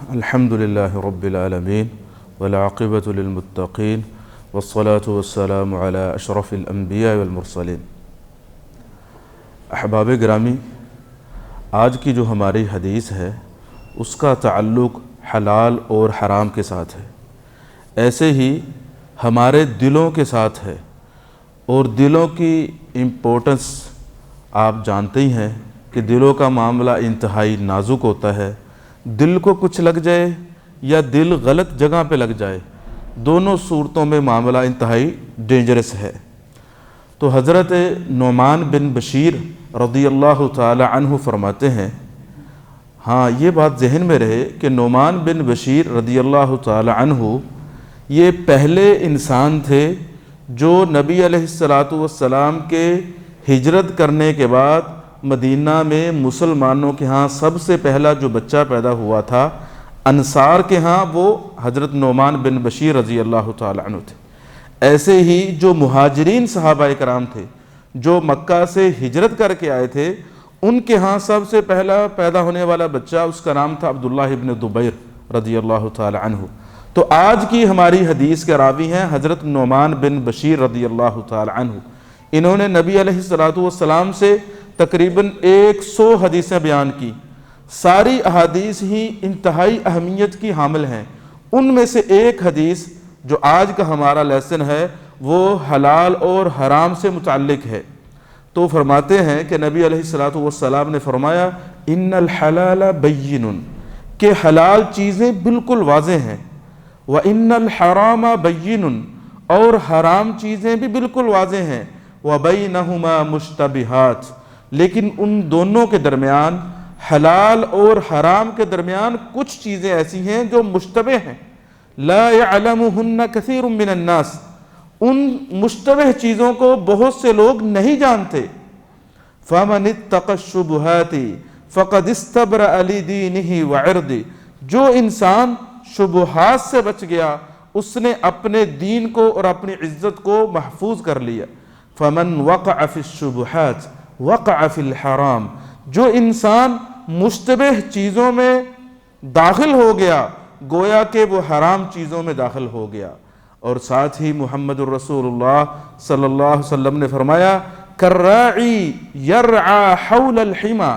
الحمد للہ رب العالمین والعاقبۃ للمتقین والصلاة والسلام علی اشرف الانبیاء والمرسلین۔ احباب گرامی، آج کی جو ہماری حدیث ہے اس کا تعلق حلال اور حرام کے ساتھ ہے، ایسے ہی ہمارے دلوں کے ساتھ ہے، اور دلوں کی امپورٹنس آپ جانتے ہی ہیں کہ دلوں کا معاملہ انتہائی نازک ہوتا ہے۔ دل کو کچھ لگ جائے یا دل غلط جگہ پہ لگ جائے، دونوں صورتوں میں معاملہ انتہائی ڈینجرس ہے۔ تو حضرت نعمان بن بشیر رضی اللہ تعالی عنہ فرماتے ہیں، ہاں یہ بات ذہن میں رہے کہ نعمان بن بشیر رضی اللہ تعالی عنہ یہ پہلے انسان تھے جو نبی علیہ السلام کے ہجرت کرنے کے بعد مدینہ میں مسلمانوں کے ہاں سب سے پہلا جو بچہ پیدا ہوا تھا انصار کے ہاں، وہ حضرت نعمان بن بشیر رضی اللہ تعالی عنہ تھے۔ ایسے ہی جو مہاجرین صحابہ کرام تھے جو مکہ سے ہجرت کر کے آئے تھے، ان کے ہاں سب سے پہلا پیدا ہونے والا بچہ اس کا نام تھا عبداللہ ابن زبیر رضی اللہ تعالی عنہ۔ تو آج کی ہماری حدیث کے راوی ہیں حضرت نعمان بن بشیر رضی اللہ تعالی عنہ۔ انہوں نے نبی علیہ السلام سے تقریباً 100 حدیثیں بیان کی، ساری احادیث ہی انتہائی اہمیت کی حامل ہیں۔ ان میں سے ایک حدیث جو آج کا ہمارا لیسن ہے وہ حلال اور حرام سے متعلق ہے۔ تو فرماتے ہیں کہ نبی علیہ السلام نے فرمایا ان الحلال بین، کہ حلال چیزیں بالکل واضح ہیں، وان الحرام بین، اور حرام چیزیں بھی بالکل واضح ہیں، وبینہما مشتبہات، لیکن ان دونوں کے درمیان، حلال اور حرام کے درمیان کچھ چیزیں ایسی ہیں جو مشتبہ ہیں، لا يعلمہن کثیر من الناس، ان مشتبہ چیزوں کو بہت سے لوگ نہیں جانتے۔ فمن اتقى الشبہات فقد استبرأ لدینہ وعرضہ، جو انسان شبہات سے بچ گیا اس نے اپنے دین کو اور اپنی عزت کو محفوظ کر لیا۔ فمن وقع فی الشبہات وقع فی الحرام، جو انسان مشتبہ چیزوں میں داخل ہو گیا گویا کہ وہ حرام چیزوں میں داخل ہو گیا۔ اور ساتھ ہی محمد الرسول اللہ صلی اللہ علیہ وسلم نے فرمایا کالراعی یرعی حول الحمى،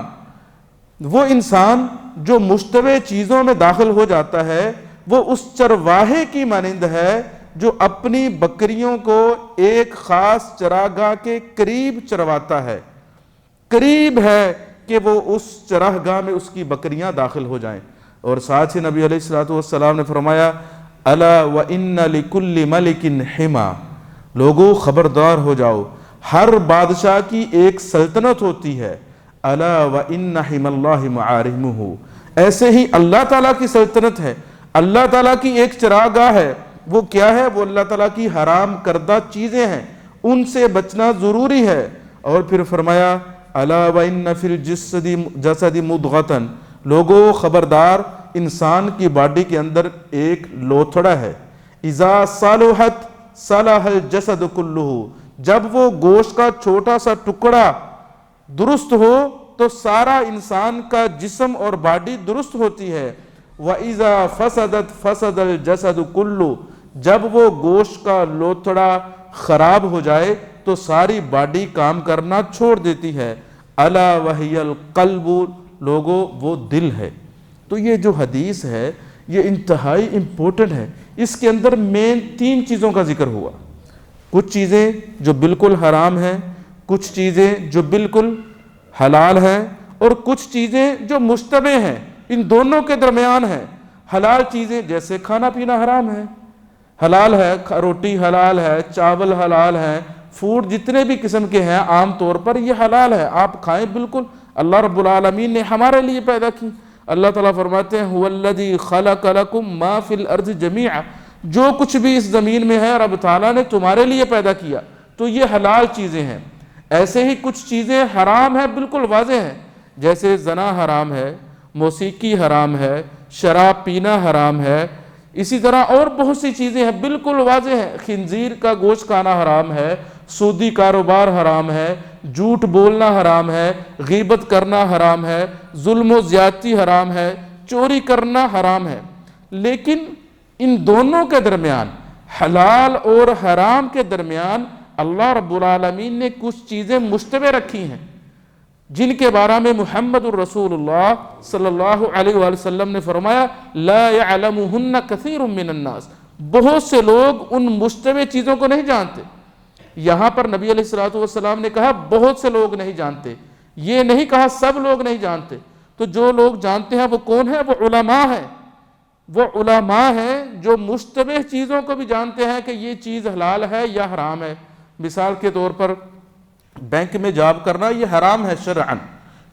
وہ انسان جو مشتبہ چیزوں میں داخل ہو جاتا ہے وہ اس چرواہے کی مانند ہے جو اپنی بکریوں کو ایک خاص چراگاہ کے قریب چرواتا ہے، قریب ہے کہ وہ اس چراگاہ میں اس کی بکریاں داخل ہو جائیں۔ اور ساتھ ہی نبی علیہ السلام نے فرمایا الا وان لکل ملک حما، لوگو خبردار ہو جاؤ، ہر بادشاہ کی ایک سلطنت ہوتی ہے، الا وان حمی اللہ معارمہ، ایسے ہی اللہ تعالیٰ کی سلطنت ہے، اللہ تعالیٰ کی ایک چراگاہ ہے۔ وہ کیا ہے؟ وہ اللہ تعالیٰ کی حرام کردہ چیزیں ہیں، ان سے بچنا ضروری ہے۔ اور پھر فرمایا الا وان فی الجسد مضغۃ، لوگو خبردار، انسان کی باڈی کے اندر ایک لوتھڑا ہے، اذا صلحت صلح الجسد کلہ، جب وہ گوشت کا چھوٹا سا ٹکڑا درست ہو تو سارا انسان کا جسم اور باڈی درست ہوتی ہے، وَإِذَا فَسَدَتْ فَسَدَ الْجَسَدُ كُلُّ، جب وہ گوشت کا لوتھڑا خراب ہو جائے تو ساری باڈی کام کرنا چھوڑ دیتی ہے، الا وَهِيَ الْقَلْبُ، لوگو وہ دل ہے۔ تو یہ جو حدیث ہے یہ انتہائی امپورٹنٹ ہے، اس کے اندر مین 3 چیزوں کا ذکر ہوا، کچھ چیزیں جو بالکل حرام ہیں، کچھ چیزیں جو بالکل حلال ہیں، اور کچھ چیزیں جو مشتبہ ہیں، ان دونوں کے درمیان ہیں۔ حلال چیزیں جیسے کھانا پینا حرام ہے، حلال ہے، روٹی حلال ہے، چاول حلال ہے، فوڈ جتنے بھی قسم کے ہیں عام طور پر یہ حلال ہے، آپ کھائیں بالکل، اللہ رب العالمین نے ہمارے لیے پیدا کی۔ اللہ تعالیٰ فرماتے ہیں هو الذی خلق لکم ما فی الارض جمیعا، جو کچھ بھی اس زمین میں ہے رب تعالیٰ نے تمہارے لیے پیدا کیا، تو یہ حلال چیزیں ہیں۔ ایسے ہی کچھ چیزیں حرام ہیں، بالکل واضح ہیں، جیسے زنا حرام ہے، موسیقی حرام ہے، شراب پینا حرام ہے، اسی طرح اور بہت سی چیزیں ہیں بالکل واضح ہیں، خنزیر کا گوشت کھانا حرام ہے، سودی کاروبار حرام ہے، جھوٹ بولنا حرام ہے، غیبت کرنا حرام ہے، ظلم و زیادتی حرام ہے، چوری کرنا حرام ہے، لیکن ان دونوں کے درمیان، حلال اور حرام کے درمیان، اللہ رب العالمین نے کچھ چیزیں مشتبہ رکھی ہیں جن کے بارے میں محمد الرسول اللہ صلی اللہ علیہ وآلہ وسلم نے فرمایا لا يعلمهن كثير من الناس، بہت سے لوگ ان مشتبہ چیزوں کو نہیں جانتے۔ یہاں پر نبی علیہ الصلوۃ والسلام نے کہا بہت سے لوگ نہیں جانتے، یہ نہیں کہا سب لوگ نہیں جانتے۔ تو جو لوگ جانتے ہیں وہ کون ہیں؟ وہ علماء ہیں، وہ علماء ہیں جو مشتبہ چیزوں کو بھی جانتے ہیں کہ یہ چیز حلال ہے یا حرام ہے۔ مثال کے طور پر بینک میں جاب کرنا یہ حرام ہے شرعاً،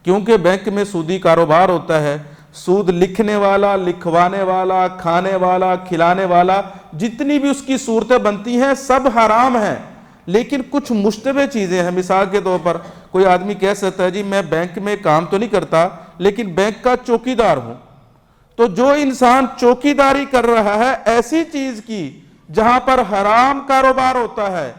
کیونکہ بینک میں سودی کاروبار ہوتا ہے۔ سود لکھنے والا، لکھوانے والا، کھانے والا، کھلانے والا، جتنی بھی اس کی صورتیں بنتی ہیں سب حرام ہیں، لیکن کچھ مشتبہ چیزیں ہیں۔ مثال کے طور پر کوئی آدمی کہہ سکتا ہے جی میں بینک میں کام تو نہیں کرتا لیکن بینک کا چوکیدار ہوں۔ تو جو انسان چوکیداری کر رہا ہے ایسی چیز کی جہاں پر حرام کاروبار ہوتا ہے،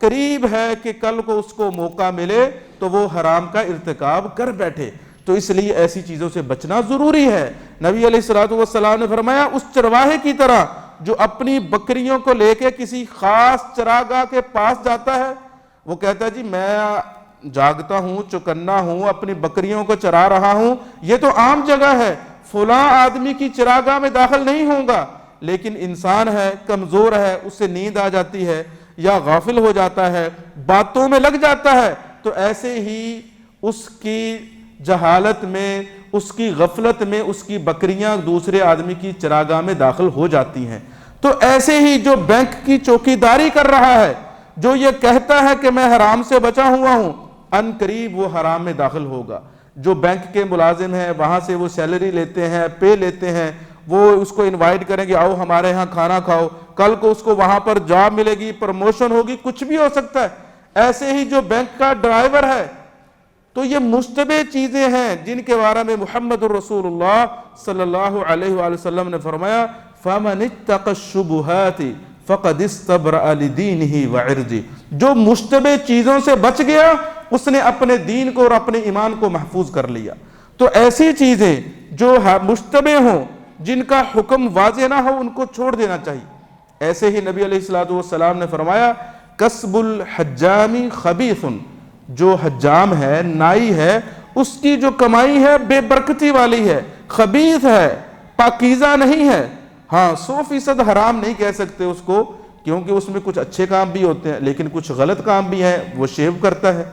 قریب ہے کہ کل کو اس کو موقع ملے تو وہ حرام کا ارتکاب کر بیٹھے، تو اس لیے ایسی چیزوں سے بچنا ضروری ہے۔ نبی علیہ الصلوۃ والسلام نے فرمایا اس چرواہے کی طرح جو اپنی بکریوں کو لے کے کسی خاص چراگاہ کے پاس جاتا ہے، وہ کہتا ہے جی میں جاگتا ہوں، چوکنا ہوں، اپنی بکریوں کو چرا رہا ہوں، یہ تو عام جگہ ہے، فلاں آدمی کی چراگاہ میں داخل نہیں ہوگا، لیکن انسان ہے، کمزور ہے، اس سے نیند آ جاتی ہے یا غافل ہو جاتا ہے، باتوں میں لگ جاتا ہے، تو ایسے ہی اس کی جہالت میں، اس کی غفلت میں اس کی بکریاں دوسرے آدمی کی چراگاہ میں داخل ہو جاتی ہیں۔ تو ایسے ہی جو بینک کی چوکیداری کر رہا ہے، جو یہ کہتا ہے کہ میں حرام سے بچا ہوا ہوں، ان قریب وہ حرام میں داخل ہوگا۔ جو بینک کے ملازم ہیں، وہاں سے وہ سیلری لیتے ہیں، پے لیتے ہیں، وہ اس کو انوائٹ کریں گے آؤ ہمارے ہاں کھانا کھاؤ، کل کو اس کو وہاں پر جاب ملے گی، پروموشن ہوگی، کچھ بھی ہو سکتا ہے۔ ایسے ہی جو بینک کا ڈرائیور ہے، تو یہ مشتبہ چیزیں ہیں جن کے بارے میں محمد الرسول اللہ صلی اللہ علیہ وآلہ وسلم نے فرمایا فَمَنِ اتَّقَى الشُّبُهَاتِ فَقَدِ اسْتَبْرَأَ لِدِينِهِ وَعِرْضِهِ، جو مشتبہ چیزوں سے بچ گیا اس نے اپنے دین کو اور اپنے ایمان کو محفوظ کر لیا۔ تو ایسی چیزیں جو مشتبہ ہوں، جن کا حکم واضح نہ ہو، ان کو چھوڑ دینا چاہیے۔ ایسے ہی نبی علیہ الصلوۃ والسلام نے فرمایا کسب الحجام خبیث، جو حجام ہے، نائی ہے، اس کی جو کمائی ہے بے برکتی والی ہے، خبیث ہے، پاکیزہ نہیں ہے۔ ہاں 100% حرام نہیں کہہ سکتے اس کو، کیونکہ اس میں کچھ اچھے کام بھی ہوتے ہیں لیکن کچھ غلط کام بھی ہیں، وہ شیو کرتا ہے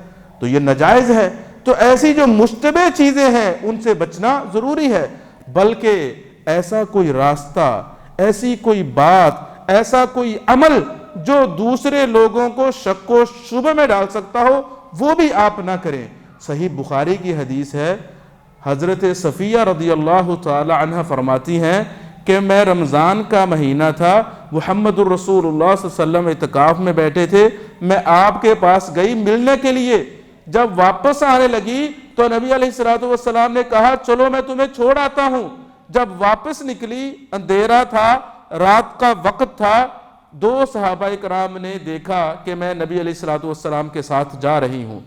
تو یہ ناجائز ہے۔ تو ایسی جو مشتبہ چیزیں ہیں ان سے بچنا ضروری ہے، بلکہ ایسا کوئی راستہ، ایسی کوئی بات، ایسا کوئی عمل جو دوسرے لوگوں کو شک و شبہ میں ڈال سکتا ہو وہ بھی آپ نہ کریں۔ صحیح بخاری کی حدیث ہے، حضرت صفیہ رضی اللہ تعالی عنہ فرماتی ہیں کہ میں رمضان کا مہینہ تھا، محمد الرسول اللہ صلی اللہ علیہ وسلم اعتکاف میں بیٹھے تھے، میں آپ کے پاس گئی ملنے کے لیے، جب واپس آنے لگی تو نبی علیہ الصلوۃ والسلام نے کہا چلو میں تمہیں چھوڑ آتا ہوں۔ جب واپس نکلی، اندھیرا تھا، رات کا وقت تھا، دو صحابہ کرام نے دیکھا کہ میں نبی علیہ الصلوۃ والسلام کے ساتھ جا رہی ہوں،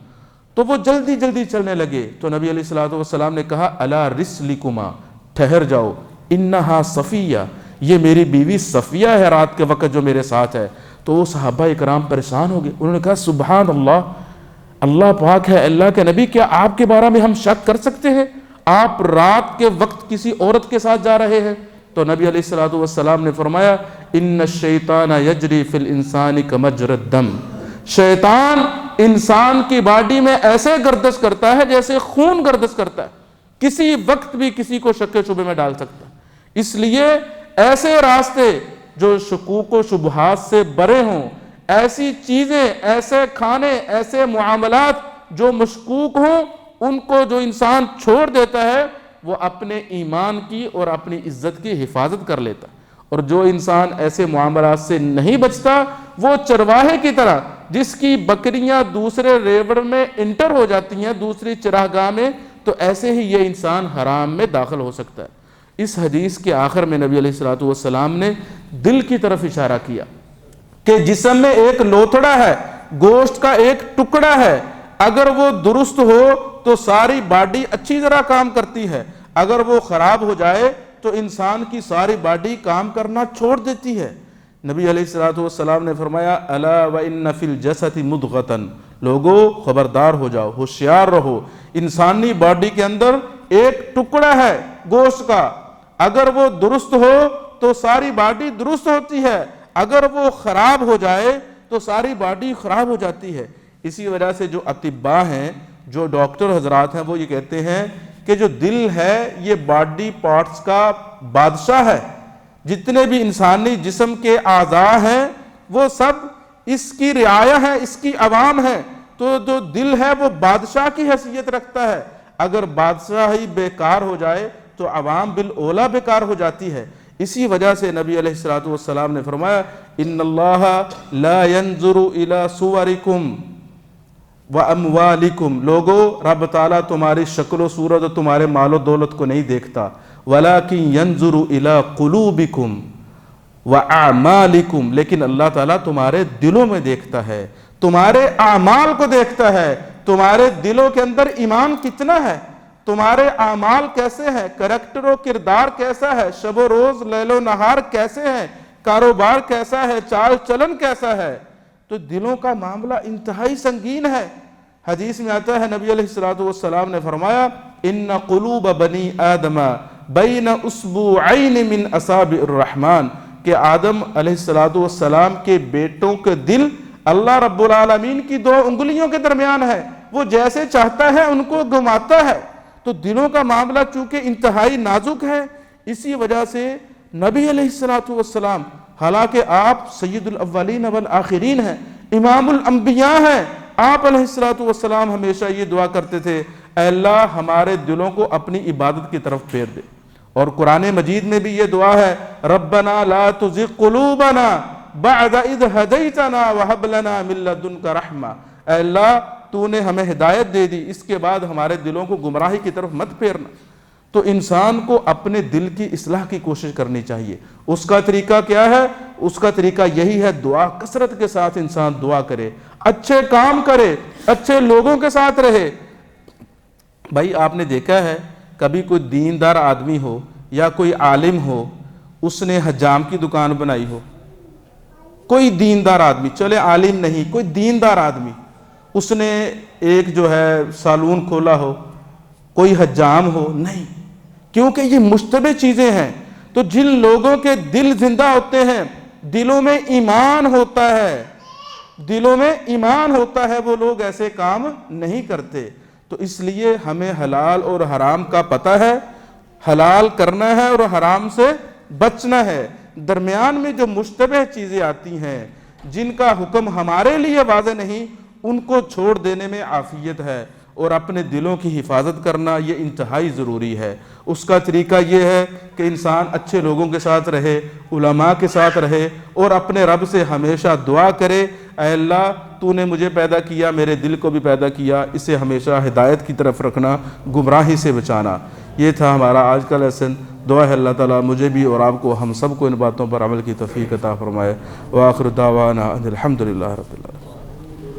تو وہ جلدی جلدی چلنے لگے، تو نبی علیہ الصلوۃ والسلام نے کہا الا رسلکما، ٹھہر جاؤ، انہا صفیہ، یہ میری بیوی صفیہ ہے رات کے وقت جو میرے ساتھ ہے۔ تو وہ صحابہ کرام پریشان ہو گئے، انہوں نے کہا سبحان اللہ، اللہ پاک ہے، اللہ کے نبی، کیا آپ کے بارے میں ہم شک کر سکتے ہیں؟ آپ رات کے وقت کسی عورت کے ساتھ جا رہے ہیں؟ تو نبی علیہ الصلوۃ والسلام نے فرمایا ان الشیطان یجری فی الانسان کمجری الدم، شیطان انسان کی باڈی میں ایسے گردش کرتا ہے جیسے خون گردش کرتا ہے، کسی وقت بھی کسی کو شک شبے میں ڈال سکتا ہے۔ اس لیے ایسے راستے جو شکوک و شبہات سے بڑے ہوں، ایسی چیزیں، ایسے کھانے، ایسے معاملات جو مشکوک ہوں، ان کو جو انسان چھوڑ دیتا ہے وہ اپنے ایمان کی اور اپنی عزت کی حفاظت کر لیتا، اور جو انسان ایسے معاملات سے نہیں بچتا وہ چرواہے کی طرح جس کی بکریاں دوسرے ریوڑ میں انٹر ہو جاتی ہیں، دوسری چراگاہ میں، تو ایسے ہی یہ انسان حرام میں داخل ہو سکتا ہے۔ اس حدیث کے آخر میں نبی علیہ الصلوۃ والسلام نے دل کی طرف اشارہ کیا کہ جسم میں ایک لوتھڑا ہے، گوشت کا ایک ٹکڑا ہے، اگر وہ درست ہو تو ساری باڈی اچھی طرح کام کرتی ہے، اگر وہ خراب ہو جائے تو انسان کی ساری باڈی کام کرنا چھوڑ دیتی ہے۔ نبی علیہ الصلوۃ والسلام نے فرمایا الا وان فی الجسد مضغۃ، لوگو خبردار ہو جاؤ، ہوشیار رہو، انسانی باڈی کے اندر ایک ٹکڑا ہے گوشت کا، اگر وہ درست ہو تو ساری باڈی درست ہوتی ہے، اگر وہ خراب ہو جائے تو ساری باڈی خراب ہو جاتی ہے۔ اسی وجہ سے جو اطباء ہیں، جو ڈاکٹر حضرات ہیں، وہ یہ کہتے ہیں کہ جو دل ہے یہ باڈی پارٹس کا بادشاہ ہے، جتنے بھی انسانی جسم کے اعضاء ہیں وہ سب اس کی رعایا ہے، اس کی عوام ہے، تو جو دل ہے وہ بادشاہ کی حیثیت رکھتا ہے، اگر بادشاہی بیکار ہو جائے تو عوام بالاولیٰ بیکار ہو جاتی ہے۔ اسی وجہ سے نبی علیہ الصلوۃ والسلام نے فرمایا ان اللہ لا ينظر الى صورکم وَأَمْوَالِكُمْ، لوگو رب تعالیٰ تمہاری شکل و صورت اور تمہارے مال و دولت کو نہیں دیکھتا، وَلَكِنْ يَنْظُرُ إِلَىٰ قُلُوبِكُمْ وَأَعْمَالِكُمْ، لیکن اللہ تعالیٰ تمہارے دلوں میں دیکھتا ہے، تمہارے اعمال کو دیکھتا ہے، تمہارے دلوں کے اندر ایمان کتنا ہے، تمہارے اعمال کیسے ہیں، کریکٹر و کردار کیسا ہے، شب و روز لیل و نہار کیسے ہیں، کاروبار کیسا ہے، چال چلن کیسا ہے، تو دلوں کا معاملہ انتہائی سنگین ہے۔ حدیث میں آتا ہے نبی علیہ الصلوۃ والسلام نے فرمایا ان قلوب بنی آدم بین اصبعین من اصابع الرحمن، کہ آدم علیہ الصلوۃ والسلام کے بیٹوں کے دل اللہ رب العالمین کی 2 انگلیوں کے درمیان ہے، وہ جیسے چاہتا ہے ان کو گھماتا ہے۔ تو دلوں کا معاملہ چونکہ انتہائی نازک ہے، اسی وجہ سے نبی علیہ الصلوۃ والسلام، حالانکہ آپ سید الاولین والآخرین ہیں، امام الانبیاء ہیں، آپ علیہ الصلوۃ والسلام ہمیشہ یہ دعا کرتے تھے اے اللہ ہمارے دلوں کو اپنی عبادت کی طرف پھیر دے۔ اور قرآن مجید میں بھی یہ دعا ہے ربنا لا تزغ قلوبنا بعد اذ ہدیتنا وہب لنا من لدنک رحمہ، اے اللہ تو نے ہمیں ہدایت دے دی، اس کے بعد ہمارے دلوں کو گمراہی کی طرف مت پھیرنا۔ تو انسان کو اپنے دل کی اصلاح کی کوشش کرنی چاہیے۔ اس کا طریقہ کیا ہے؟ اس کا طریقہ یہی ہے دعا، کثرت کے ساتھ انسان دعا کرے، اچھے کام کرے، اچھے لوگوں کے ساتھ رہے۔ بھائی آپ نے دیکھا ہے کبھی کوئی دیندار آدمی ہو یا کوئی عالم ہو، اس نے حجام کی دکان بنائی ہو، کوئی دیندار آدمی، چلے عالم نہیں، کوئی دیندار آدمی، اس نے ایک جو ہے سالون کھولا ہو، کوئی حجام ہو، نہیں، کیونکہ یہ مشتبہ چیزیں ہیں۔ تو جن لوگوں کے دل زندہ ہوتے ہیں، دلوں میں ایمان ہوتا ہے، دلوں میں ایمان ہوتا ہے، وہ لوگ ایسے کام نہیں کرتے۔ تو اس لیے ہمیں حلال اور حرام کا پتہ ہے، حلال کرنا ہے اور حرام سے بچنا ہے۔ درمیان میں جو مشتبہ چیزیں آتی ہیں، جن کا حکم ہمارے لیے واضح نہیں، ان کو چھوڑ دینے میں عافیت ہے، اور اپنے دلوں کی حفاظت کرنا یہ انتہائی ضروری ہے۔ اس کا طریقہ یہ ہے کہ انسان اچھے لوگوں کے ساتھ رہے، علماء کے ساتھ رہے، اور اپنے رب سے ہمیشہ دعا کرے اے اللہ تو نے مجھے پیدا کیا، میرے دل کو بھی پیدا کیا، اسے ہمیشہ ہدایت کی طرف رکھنا، گمراہی سے بچانا۔ یہ تھا ہمارا آج کا لیسن۔ دعا ہے اللہ تعالیٰ مجھے بھی اور آپ کو، ہم سب کو ان باتوں پر عمل کی توفیق عطا فرمائے۔ وآخر دعوانا ان الحمد للہ رب العالمین۔